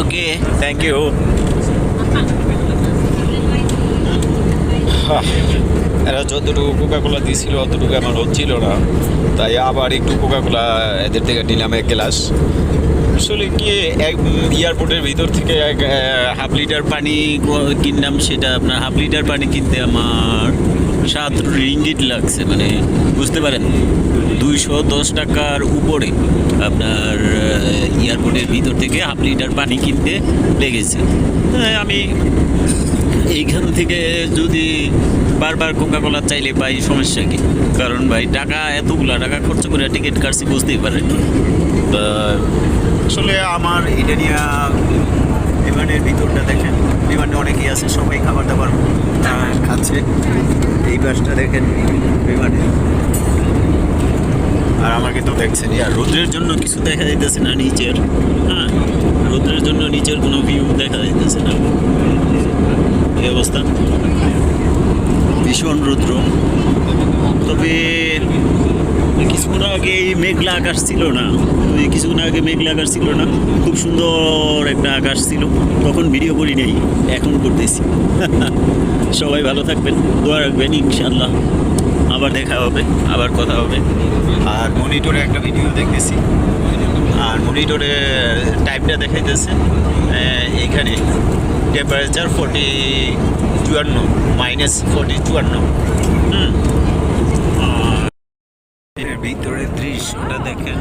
Okay, thank you. এরা যতটুকু Coca Cola দিয়েছিল অতটুকু আমার হচ্ছিল না, তাই আবার একটু কোকাকোলা এদের থেকে নিলাম 1 গ্লাস। আসলে কি এয়ারপোর্টের ভিতর থেকে 1/2 লিটার পানি কিনলাম, সেটা আপনার 1/2 লিটার পানি কিনতে আমার 7 রিঙ্গিট লাগছে, মানে বুঝতে পারেন 210 টাকার উপরে আপনার এয়ারপোর্টের ভিতর থেকে 1/2 লিটার পানি কিনতে লেগেছে। আমি এইখান থেকে যদি বারবার কোকাকোলা চাইলে পাই, সমস্যা কি? কারণ ভাই এতগুলা টাকা খরচ করে টিকিট কাটছি, বুঝতেই পারেন। আসলে আমার এটা নিয়ে বিমানের ভিতরটা দেখেন, বিমানে অনেকেই আছে, সবাই খাবার দাবার খাচ্ছে। এই বাসটা দেখেন বিমানে, আর আমাকে তো দেখছেন। আর রোদ্রের জন্য কিছু দেখা যাইতেছে না নিচের, হ্যাঁ, রোদ্রের জন্য নিচের কোনো ভিউ দেখা যাইতেছে না। এই অবস্থা, ভীষণ রৌদ্র। তবে কিছুক্ষণ আগে মেঘলা আকাশ ছিল না, খুব সুন্দর একটা আকাশ ছিল, তখন ভিডিও করি নেই, এখন করতেছি। সবাই ভালো থাকবেন, দোয়া রাখবেন, ইনশাআল্লাহ আবার দেখা হবে, আবার কথা হবে। আর মনিটরে একটা ভিডিও দেখতেছি, আর মনিটরে টাইপটা দেখাইতেছে এইখানে টেম্পারেচার 54 -40 এর ভিতরে দৃশ্যটা দেখেন,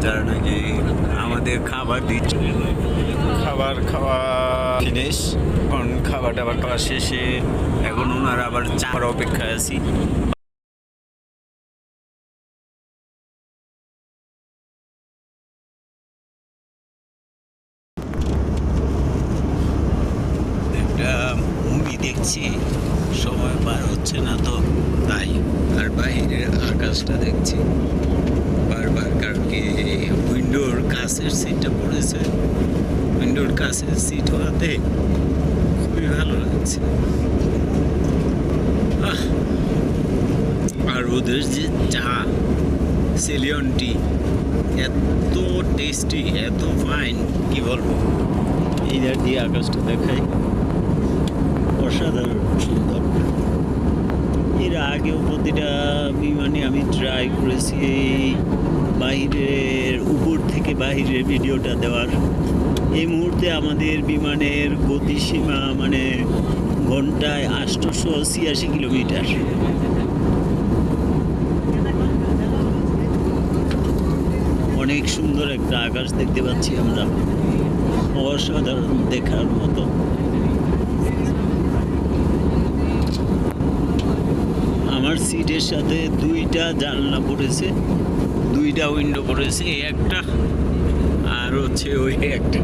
যারা নাকি আমাদের খাবার দিচ্ছে। খাবার খাওয়া ফিনিশ, এখন খাবার দাবার খাওয়া শেষে এখন ওনারা আবার চার অপেক্ষায় আছি। একটা মুভি দেখছি, সময় পার হচ্ছে না তো তাই, আর বাইরের আকাশটা দেখছি বারবার, কারণ কি উইন্ডোর কাছের সিটটা পড়েছে, উইন্ডোর কাছের সিট হওয়াতে খুবই ভালো লাগছে। আর ওদের যে চা, সেলিয়ন টি, এত টেস্টি, এত ফাইন, কি বলবো। এইটার দিয়ে আকাশটা দেখাই, অসাধারণ সুন্দর। এর আগেও প্রতিটা বিমানে আমি ট্রাই করেছি বাহিরের উপর থেকে বাহিরের ভিডিওটা দেওয়ার। এই মুহূর্তে আমাদের বিমানের গতিসীমা মানে ঘন্টায় 886 কিলোমিটার। অনেক সুন্দর একটা আকাশ দেখতে পাচ্ছি আমরা, অসাধারণ দেখার মতো। আমার সিটের সাথে 2টা জানলা পড়েছে, 2টা উইন্ডো পড়েছে, একটা আর হচ্ছে ওই একটা,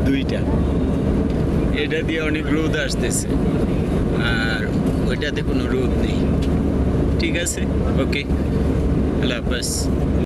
2টা। এটা দিয়ে অনেক রোদ আসতেছে, আর ওইটাতে কোনো রোদ নেই। ঠিক আছে, ওকে, আল্লাহ হাফেজ।